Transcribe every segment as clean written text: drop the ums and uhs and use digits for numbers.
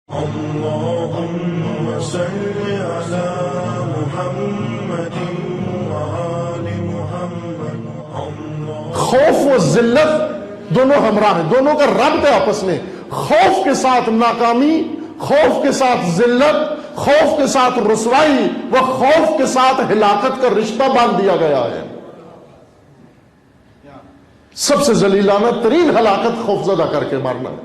اللهم صل على محمد وآل محمد۔ خوف و ذلت دونوں ہمراہ ہیں، دونوں کا ربط ہے آپس میں۔ خوف کے ساتھ ناکامی، خوف کے ساتھ ذلت، خوف کے ساتھ رسوائی و خوف کے ساتھ ہلاکت کا رشتہ باندھ دیا گیا ہے۔ سب سے ذلیلانہ ترین ہلاکت خوفزدہ کر کے مارنا ہے،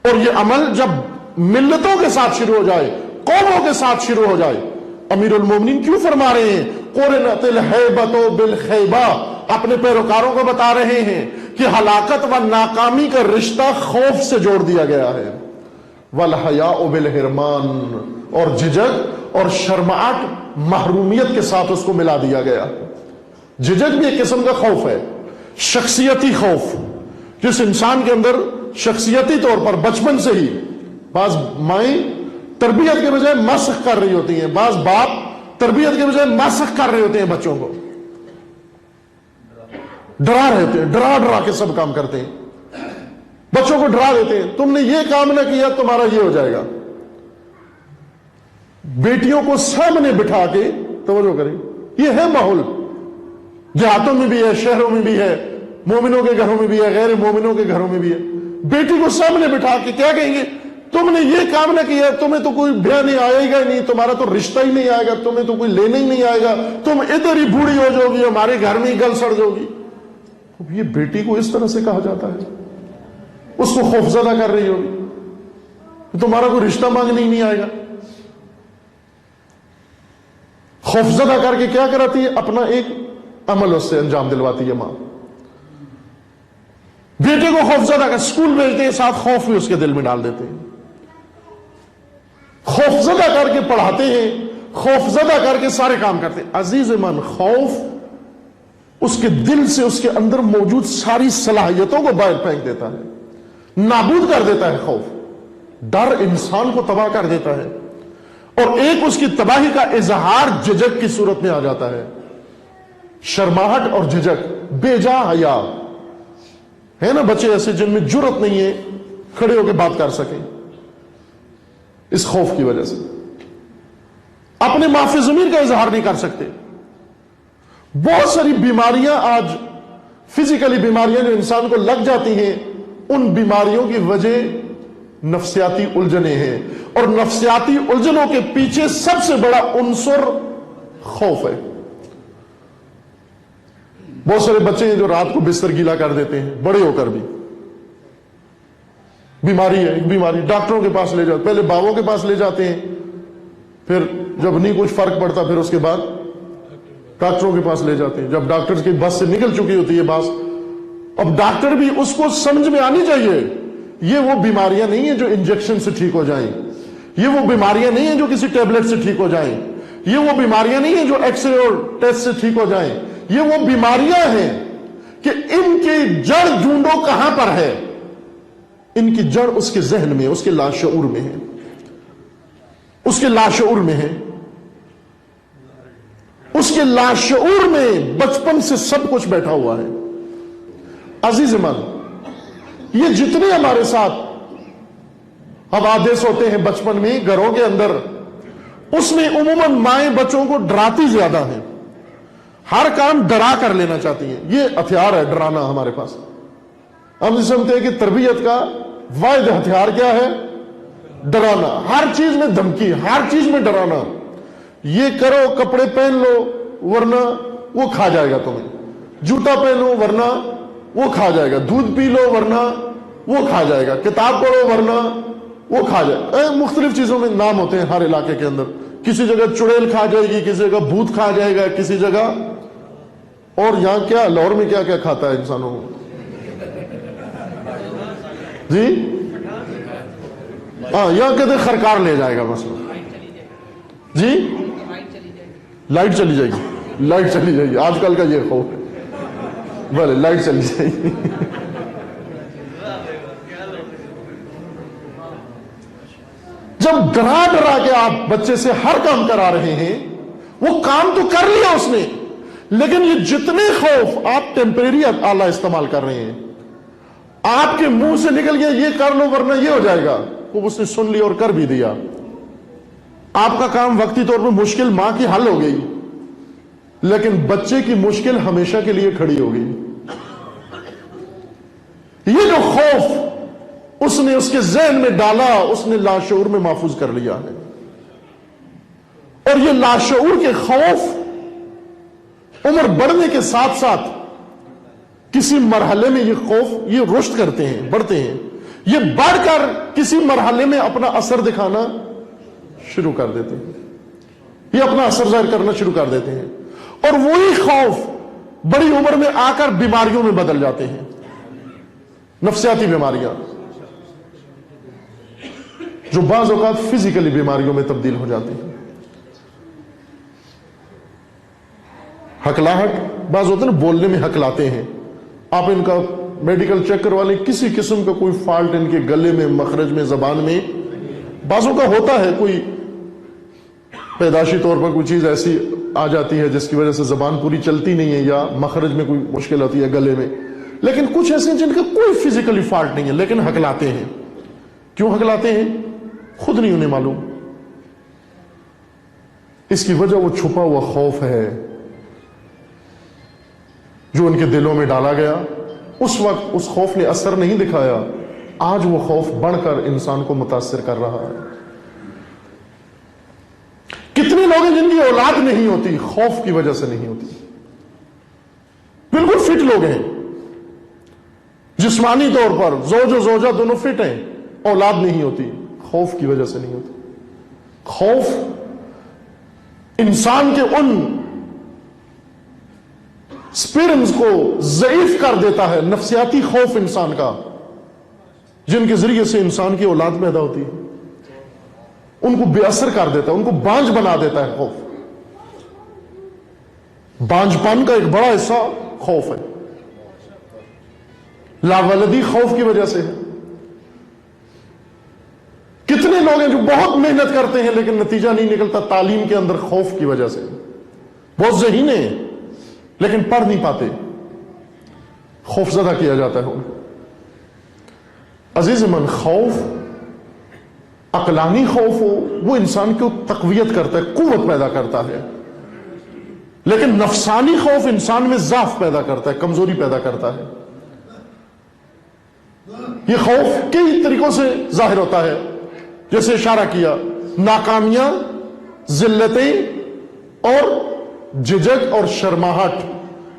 اور یہ عمل جب ملتوں کے ساتھ شروع ہو جائے، قوموں کے ساتھ شروع ہو جائے۔ امیر المومنین کیوں فرما رہے ہیں قرنت الہیبۃ بالخیبہ، اپنے پیروکاروں کو بتا رہے ہیں کہ ہلاکت و ناکامی کا رشتہ خوف سے جوڑ دیا گیا ہے۔ والحیاء بالحرمان، اور جھجک اور شرماہٹ محرومیت کے ساتھ اس کو ملا دیا گیا۔ جھجک بھی ایک قسم کا خوف ہے، شخصیتی خوف، جس انسان کے اندر شخصیتی طور پر بچپن سے ہی بعض مائیں تربیت کے بجائے مسخ کر رہی ہوتی ہیں، بعض باپ تربیت کے بجائے مسخ کر رہے ہوتے ہیں، بچوں کو ڈرا رہے ہوتے ہیں، ڈرا کے سب کام کرتے ہیں، بچوں کو ڈرا دیتے ہیں، تم نے یہ کام نہ کیا تمہارا یہ ہو جائے گا۔ بیٹیوں کو سامنے بٹھا کے توجہ کریں، یہ ہے ماحول، دیہاتوں میں بھی ہے، شہروں میں بھی ہے، مومنوں کے گھروں میں بھی ہے، غیر مومنوں کے گھروں میں بھی ہے۔ بیٹی کو سامنے بٹھا کے کیا کہیں گے؟ تم نے یہ کام نہ کیا، تمہیں تو کوئی بھیا نہیں آئے گا نہیں، تمہارا تو رشتہ ہی نہیں آئے گا، تمہیں تو کوئی لینے ہی نہیں آئے گا، تم ادھر ہی بوڑھی ہو جاؤ گی، ہمارے گھر میں ہی گل سڑ جاؤ گی۔ یہ بیٹی کو اس طرح سے کہا جاتا ہے، اس کو خوفزدہ کر رہی ہوگی، تمہارا کوئی رشتہ مانگنے ہی نہیں آئے گا۔ خوفزدہ کر کے کیا کراتی ہے؟ اپنا ایک عمل اس سے انجام دلواتی ہے ماں۔ بیٹے کو خوفزدہ کر اسکول بھیجتے ہیں، ساتھ خوف بھی اس کے دل میں ڈال دیتے ہیں، خوفزدہ کر کے پڑھاتے ہیں، خوفزدہ کر کے سارے کام کرتے ہیں۔ عزیز من، خوف اس کے دل سے اس کے اندر موجود ساری صلاحیتوں کو باہر پھینک دیتا ہے، نابود کر دیتا ہے۔ خوف، ڈر انسان کو تباہ کر دیتا ہے، اور ایک اس کی تباہی کا اظہار جھجک کی صورت میں آ جاتا ہے۔ شرماہٹ اور جھجک، بے جا حیا ہے نا، بچے ایسے جن میں جرت نہیں ہے کھڑے ہو کے بات کر سکیں، اس خوف کی وجہ سے اپنے معافی ضمیر کا اظہار نہیں کر سکتے۔ بہت ساری بیماریاں آج، فزیکلی بیماریاں جو انسان کو لگ جاتی ہیں، ان بیماریوں کی وجہ نفسیاتی الجھنیں ہیں، اور نفسیاتی الجھنوں کے پیچھے سب سے بڑا عنصر خوف ہے۔ بہت سارے بچے ہیں جو رات کو بستر گیلا کر دیتے ہیں، بڑے ہو کر بھی۔ بیماری ہے، ایک بیماری، ڈاکٹروں کے پاس لے جاتے، پہلے باؤں کے پاس لے جاتے ہیں، پھر جب نہیں کچھ فرق پڑتا پھر اس کے بعد ڈاکٹروں کے پاس لے جاتے ہیں، جب ڈاکٹر کی بس سے نکل چکی ہوتی ہے بات۔ اب ڈاکٹر بھی اس کو سمجھ میں آنی چاہیے، یہ وہ بیماریاں نہیں ہیں جو انجیکشن سے ٹھیک ہو جائیں، یہ وہ بیماریاں نہیں ہیں جو کسی ٹیبلٹ سے ٹھیک ہو جائیں، یہ وہ بیماریاں نہیں ہیں جو ایکس رے اور ٹیسٹ سے ٹھیک ہو جائیں، یہ وہ بیماریاں ہیں کہ ان کی جڑ ڈھونڈو کہاں پر ہے۔ ان کی جڑ اس کے ذہن میں، اس کے لاشعور میں ہے، اس کے لاشعور میں ہے، اس کے لاشعور میں بچپن سے سب کچھ بیٹھا ہوا ہے۔ عزیز من، یہ جتنے ہمارے ساتھ حوادث ہوتے ہیں بچپن میں گھروں کے اندر، اس میں عموماً مائیں بچوں کو ڈراتی زیادہ ہیں، ہر کام ڈرا کر لینا چاہتی ہیں۔ یہ ہتھیار ہے ڈرانا ہمارے پاس۔ ہم سمجھتے ہیں کہ تربیت کا واحد ہتھیار کیا ہے؟ ڈرانا، ہر چیز میں دھمکی، ہر چیز میں ڈرانا۔ یہ کرو، کپڑے پہن لو ورنہ وہ کھا جائے گا تمہیں، جوتا پہنو ورنہ وہ کھا جائے گا، دودھ پی لو ورنہ وہ کھا جائے گا، کتاب پڑھو ورنہ وہ کھا جائے گا۔ مختلف چیزوں میں نام ہوتے ہیں ہر علاقے کے اندر، کسی جگہ چڑیل کھا جائے گی، کسی جگہ بھوت کھا جائے گا، کسی جگہ، اور یہاں کیا لاہور میں کیا کیا کھاتا ہے انسانوں کو جی؟ ہاں، یہاں کہتے خرکار لے جائے گا مثلا جی، لائٹ چلی جائے گی، لائٹ چلی جائے گی، آج کل کا یہ خوف ہے، بھلے لائٹ چلی جائے گی۔ جب ڈرا ڈرا کے آپ بچے سے ہر کام کرا رہے ہیں، وہ کام تو کر لیا اس نے، لیکن یہ جتنے خوف آپ ٹیمپریری آلہ استعمال کر رہے ہیں، آپ کے منہ سے نکل گیا یہ کر لو ورنہ یہ ہو جائے گا، وہ اس نے سن لیا اور کر بھی دیا. آپ کا کام وقتی طور پر مشکل ماں کی حل ہو گئی, لیکن بچے کی مشکل ہمیشہ کے لیے کھڑی ہو گئی. یہ جو خوف اس نے اس کے ذہن میں ڈالا, اس نے لاشعور میں محفوظ کر لیا ہے. اور یہ لاشعور کے خوف عمر بڑھنے کے ساتھ ساتھ کسی مرحلے میں یہ خوف یہ رشد کرتے ہیں, بڑھتے ہیں. یہ بڑھ کر کسی مرحلے میں اپنا اثر دکھانا شروع کر دیتے ہیں, یہ اپنا اثر ظاہر کرنا شروع کر دیتے ہیں. اور وہی خوف بڑی عمر میں آ کر بیماریوں میں بدل جاتے ہیں, نفسیاتی بیماریاں جو بعض اوقات فزیکلی بیماریوں میں تبدیل ہو جاتی ہیں. ہکلاہٹ, بعض ہوتے ہیں نا بولنے میں ہکلاتے ہیں, آپ ان کا میڈیکل چیک کروا لیں, کسی قسم کا کوئی فالٹ ان کے گلے میں, مخرج میں, زبان میں. بعضوں کا ہوتا ہے کوئی پیدائشی طور پر کوئی چیز ایسی آ جاتی ہے جس کی وجہ سے زبان پوری چلتی نہیں ہے, یا مخرج میں کوئی مشکل ہوتی ہے, گلے میں. لیکن کچھ ایسے ہیں جن کا کوئی فزیکلی فالٹ نہیں ہے لیکن ہکلاتے ہیں. کیوں ہکلاتے ہیں خود نہیں انہیں معلوم. اس کی وجہ وہ چھپا ہوا خوف ہے جو ان کے دلوں میں ڈالا گیا. اس وقت اس خوف نے اثر نہیں دکھایا, آج وہ خوف بڑھ کر انسان کو متاثر کر رہا ہے. کتنے لوگ ہیں جن کی اولاد نہیں ہوتی خوف کی وجہ سے نہیں ہوتی, بالکل فٹ لوگ ہیں جسمانی طور پر, زوج و زوجہ دونوں فٹ ہیں, اولاد نہیں ہوتی خوف کی وجہ سے نہیں ہوتی. خوف انسان کے ان سپرمز کو ضعیف کر دیتا ہے, نفسیاتی خوف انسان کا, جن کے ذریعے سے انسان کی اولاد پیدا ہوتی ہے, ان کو بے اثر کر دیتا ہے, ان کو بانج بنا دیتا ہے. خوف بانج پن کا ایک بڑا حصہ خوف ہے, لاولدی خوف کی وجہ سے ہے. کتنے لوگ ہیں جو بہت محنت کرتے ہیں لیکن نتیجہ نہیں نکلتا تعلیم کے اندر خوف کی وجہ سے. بہت ذہین ہیں لیکن پڑھ نہیں پاتے, خوف زدہ کیا جاتا ہے. عزیز من, خوف عقلانی خوف ہو وہ انسان کو تقویت کرتا ہے, قوت پیدا کرتا ہے, لیکن نفسانی خوف انسان میں ضعف پیدا کرتا ہے, کمزوری پیدا کرتا ہے. یہ خوف کئی طریقوں سے ظاہر ہوتا ہے, جیسے اشارہ کیا, ناکامیاں, ذلتیں اور جھجک اور شرماہٹ,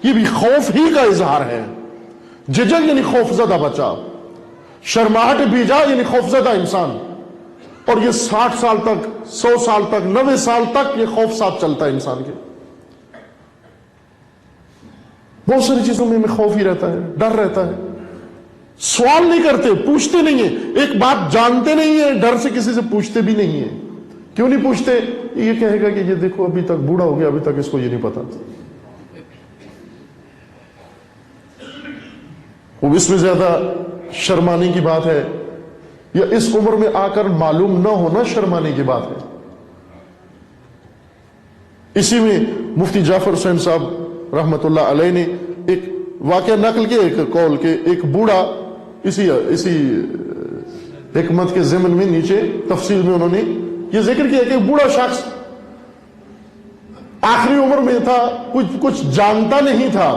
یہ بھی خوف ہی کا اظہار ہے. جھجک یعنی خوفزدہ بچہ, شرماہٹ بیجا یعنی خوفزدہ انسان. اور یہ 60 سال تک, 100 سال تک, 90 سال تک یہ خوف ساتھ چلتا ہے انسان کے. بہت ساری چیزوں میں خوف ہی رہتا ہے, ڈر رہتا ہے. سوال نہیں کرتے, پوچھتے نہیں ہیں, ایک بات جانتے نہیں ہیں, ڈر سے کسی سے پوچھتے بھی نہیں ہیں. کیوں نہیں پوچھتے؟ یہ کہے گا کہ یہ دیکھو ابھی تک بوڑھا ہو گیا, ابھی تک اس کو یہ نہیں پتا. وہ اس میں زیادہ شرمانے کی بات ہے, یا اس عمر میں آ کر معلوم نہ ہونا شرمانے کی بات ہے. اسی میں مفتی جعفر حسین صاحب رحمت اللہ علیہ نے ایک واقعہ نقل کیا, ایک قول کے, ایک بوڑھا, اسی حکمت کے ضمن میں نیچے تفصیل میں انہوں نے یہ ذکر کیا کہ ایک بوڑھا شخص آخری عمر میں تھا, کچھ جانتا نہیں تھا,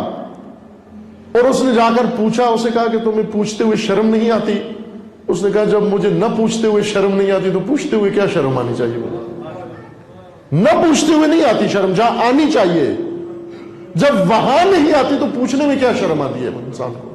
اور اس نے جا کر پوچھا, اسے کہا کہ تمہیں پوچھتے ہوئے شرم نہیں آتی؟ اس نے کہا جب مجھے نہ پوچھتے ہوئے شرم نہیں آتی تو پوچھتے ہوئے کیا شرم آنی چاہیے؟ نہ پوچھتے ہوئے نہیں آتی شرم, جہاں آنی چاہیے, جب وہاں نہیں آتی تو پوچھنے میں کیا شرم آتی ہے انسان کو.